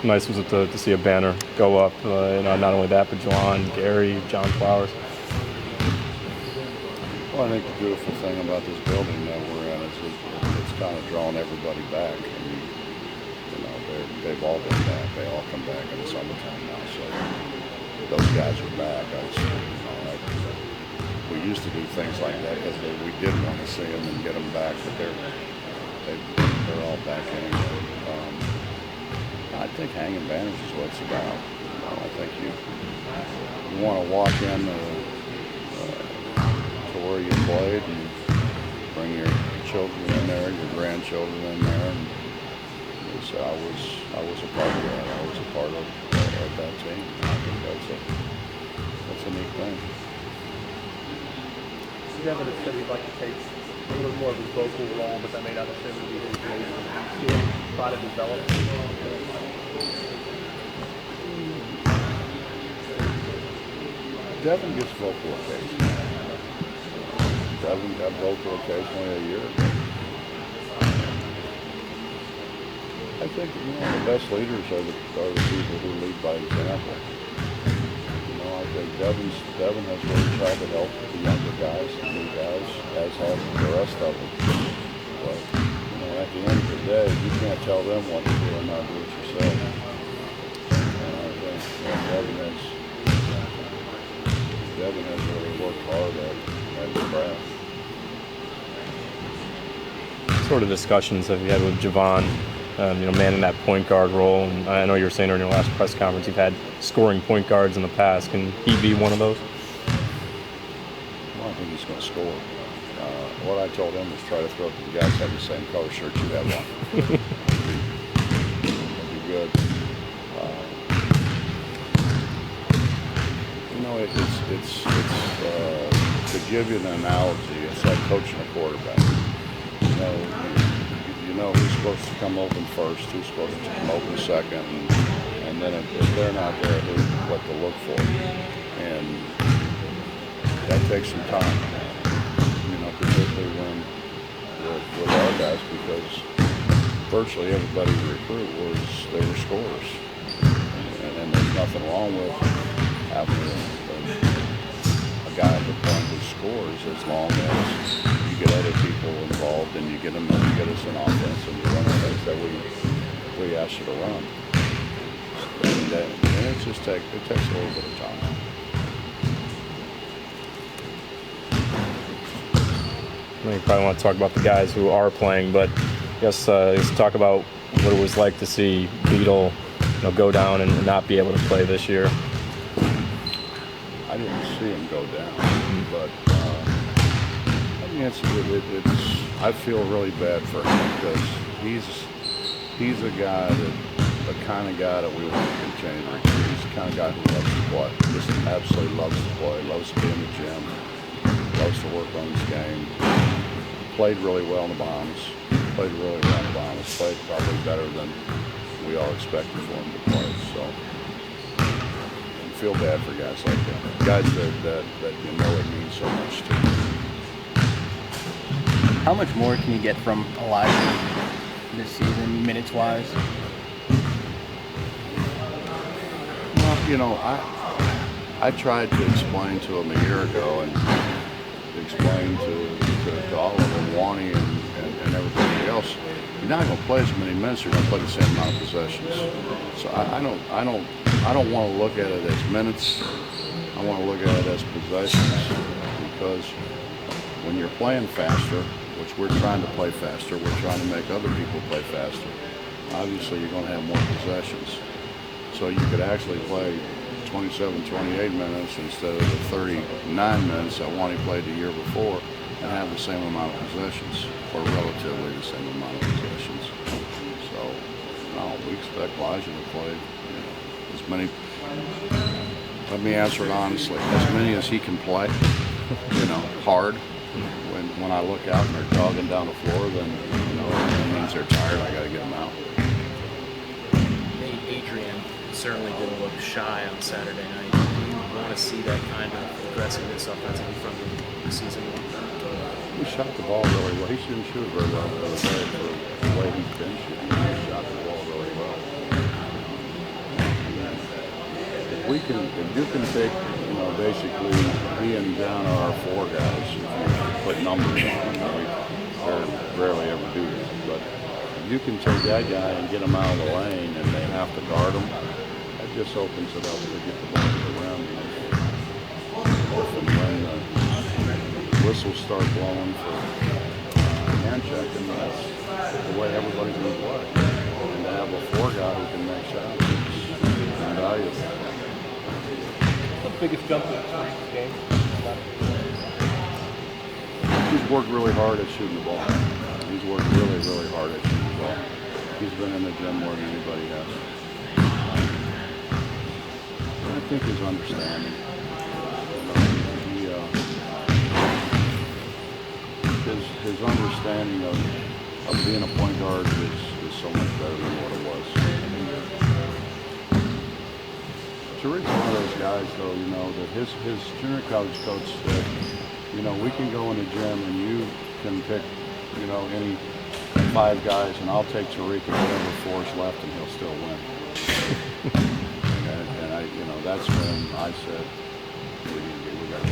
nice was it to see a banner go up? Not only that, but Juwan, Gary, John Flowers. Well, I think the beautiful thing about this building that we're in is it's kind of drawn everybody back. I mean, they've all been back. They all come back in the summertime now. So those guys are back. We used to do things like that because we did want to see them and get them back, but they're all back anyway. I think hanging banners is what it's about. I think you want to walk in to where you played and bring your children in there, your grandchildren in there, and so I was a part of that. I was a part of that team. I think that's a neat thing. Devin has said he'd like to take a little more of his vocal role, but that may not necessarily be his way. Do you try to develop? Devin gets vocal occasionally. Devin got vocal occasionally a year ago. I think the best leaders are the people who lead by example. I think Devin has really tried to help the younger guys, the new guys, as have the rest of them. But at the end of the day, you can't tell them what to do and not do it yourself. And I think Devin has really worked hard at the craft. What sort of discussions have you had with Javon? Manning that point guard role, and I know you were saying during your last press conference you've had scoring point guards in the past. Can he be one of those? Well, I think he's going to score. What I told him was try to throw it to the guys have the same color shirt you have on. It'll be good. It's to give you an analogy, it's like coaching a quarterback. You know who's supposed to come open first, who's supposed to come open second, and then if they're not there, what to look for. And that takes some time, particularly when with our guys, because virtually everybody we recruit they were scorers. And there's nothing wrong with having a guy at the point who scores as long as you get other people involved and you get us an offense and you run the things that we ask you to run. And it takes a little bit of time. You probably want to talk about the guys who are playing, but I guess let's talk about what it was like to see Beadle go down and not be able to play this year. I didn't see him go down, but I feel really bad for him because he's a guy the kind of guy that we want to continue to recruit. He's the kind of guy who loves to play, just absolutely loves to play, loves to be in the gym, loves to work on his game. Played really well in the Bombs, played probably better than we all expected for him to play. So I feel bad for guys like that, guys that it means so much to. How much more can you get from Elijah this season, minutes-wise? Well, I tried to explain to him a year ago and explain to all of them, Wani and everybody else, you're not going to play as many minutes, you're going to play the same amount of possessions. So I don't want to look at it as minutes. I want to look at it as possessions, because when you're playing faster, which we're trying to play faster, we're trying to make other people play faster, obviously you're going to have more possessions. So you could actually play 27, 28 minutes instead of the 39 minutes that Wani played the year before and have the same amount of possessions, or relatively the same amount of possessions. So, no, we expect Elijah to play as many, let me answer it honestly, as many as he can play, hard. When I look out and they're jogging down the floor, then, that means they're tired, I got to get them out. Adrian certainly didn't look shy on Saturday night. Do you want to see that kind of aggressiveness offensively from the season? He shot the ball really well. He shouldn't shoot very well for the way he's been shooting. He shot the ball really well. if you can take, basically being down our 4 guys, if you put numbers on them, we very rarely ever do that. But if you can take that guy and get him out of the lane and they have to guard him, that just opens it up to get the ball around you. Often when the whistles start blowing for hand checking, that's the way everybody's going to play. And to have a 4 guy who can make shots is invaluable. What's the biggest jump in Tariq's game? He's worked really hard at shooting the ball. He's worked really, really hard at shooting the ball. He's been in the gym more than anybody has. I think his understanding. His understanding of being a point guard is so much better than what it was. Tariq's one of those guys, though, that his junior college coach said, we can go in the gym and you can pick, any 5 guys, and I'll take Tariq and whatever 4 is left, and he'll still win. and I, that's when I said, we got to.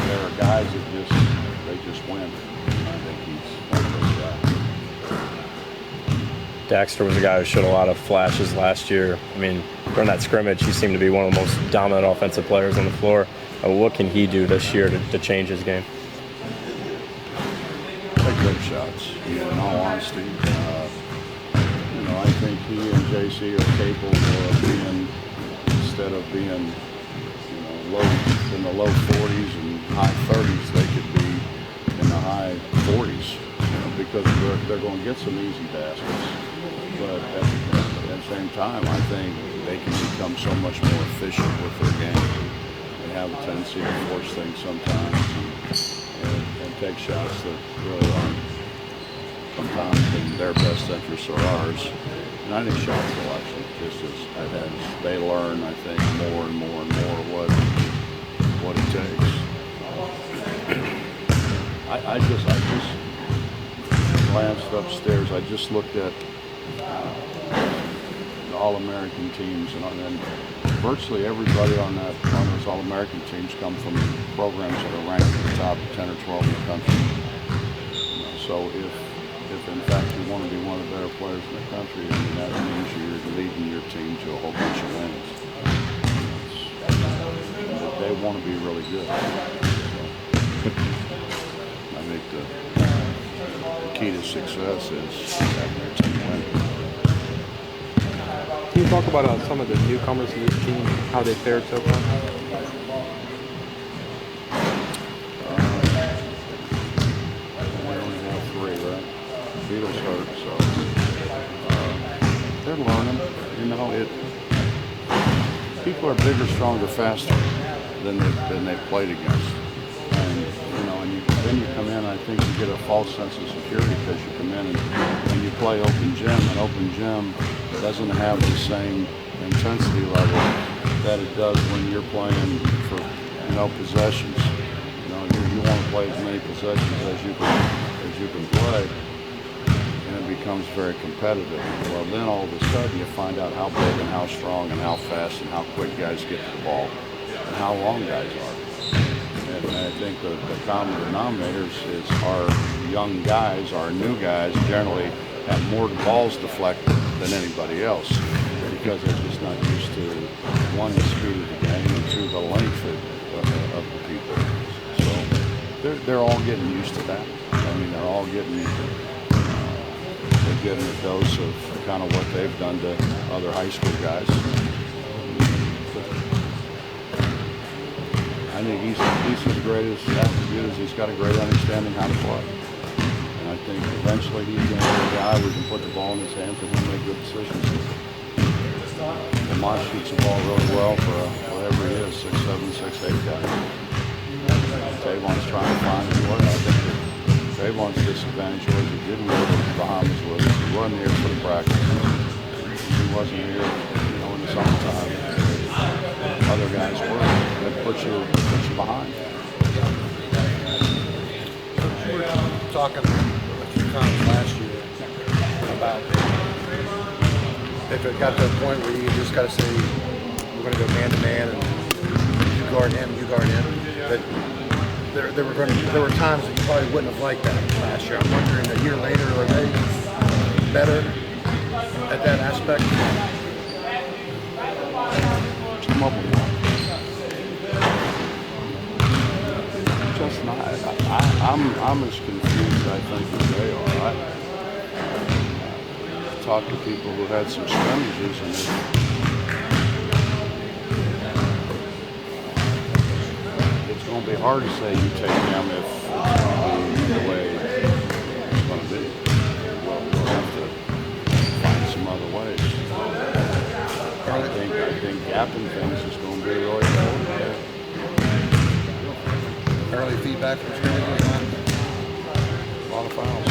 There are guys that they just win. I think he's one of those guys. Daxter was a guy who showed a lot of flashes last year. I mean, during that scrimmage, he seemed to be one of the most dominant offensive players on the floor. What can he do this year to change his game? Take good shots. In all honesty, I think he and JC are capable of being, instead of being, in the low 40s and high 30s, they could be in the high 40s, because they're going to get some easy baskets. But at the same time, I think they can become so much more efficient with their game. They have a tendency to force things sometimes and take shots that really aren't sometimes in their best interest or ours. And I think shot selection, just as they learn, I think, more and more and more what it takes. I just glanced upstairs. I just looked at the All-American teams, and virtually everybody on those All-American teams come from programs that are ranked in the top 10 or 12 in the country. So if in fact you want to be one of the better players in the country, that means you're leading your team to a whole bunch of wins. They want to be really good. So, I think the key to success is having their team win. Can you talk about some of the newcomers to this team, how they fared so far? We only have 3, right? Beatles hurt, so they're learning. People are bigger, stronger, faster than they've played against. And then you come in, I think you get a false sense of security because you come in and you play open gym, and open gym doesn't have the same intensity level that it does when you're playing for possessions. You want to play as many possessions as you can play, and it becomes very competitive. Well, then all of a sudden you find out how big and how strong and how fast and how quick guys get to the ball and how long guys are. And I think the common denominators is our young guys, our new guys, generally have more balls deflected than anybody else because they're just not used to, 1, the speed of the game, and 2, the length of the people. So they're all getting used to that. I mean, they're all getting a dose of kind of what they've done to other high school guys. I think he's his greatest attribute is he's got a great understanding how to play. And I think eventually he's going to be a guy we can put the ball in his hands and he'll make good decisions. Lamont shoots the ball really well for whatever he is, 6'7", 6'8" guy. Tavon's trying to find his way. I think Tavon's disadvantage was he didn't go to the Bahamas with us. He wasn't here for the practice. He wasn't here, in the summertime. Other guys were. That puts you behind. We were talking a few times last year about if it got to a point where you just got to say we're going to go man to man and you guard him, that there were times that you probably wouldn't have liked that last year. I'm wondering, a year later, are they better at that aspect? Come up with one. Just not. I'm as confused, I think, as they are. I talked to people who had some scrimmages, and it's going to be hard to say you take them if it's going to be the way it's going to be. We'll have to find some other ways. I think gapping things is going to be really important. Early feedback from scrimmages on A lot of fouls.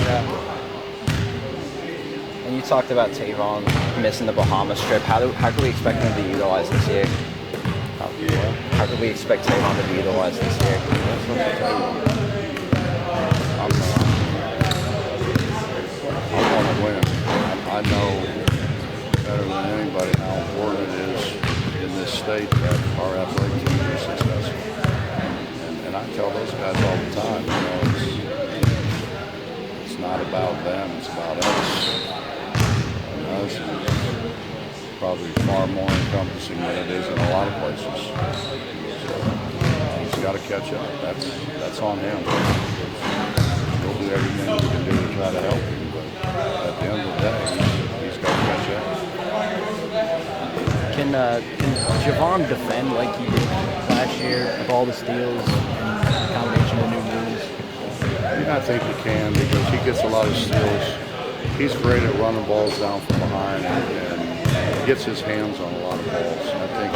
And you talked about Tavon missing the Bahamas trip. How can we expect him to be utilized this year? How can we expect Tavon to be utilized this year? I'm going to win. I know better than anybody how important it is in this state that our athletic team is successful. And I tell those guys all the time, it's not about them, it's about us. And us is probably far more encompassing than it is in a lot of places. So he's got to catch up. That's on him. We'll do everything we can do to try to help him, but at the end of the day, he's got to catch up. Can Javon defend like he did last year with all the steals and combination of new rules? I think he can because he gets a lot of steals. He's great at running balls down from behind and gets his hands on a lot of balls. I think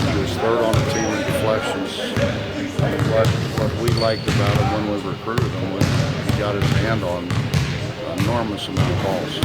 he was third on the team in deflections. What we liked about him when we recruited him was he got his hand on an enormous amount of balls.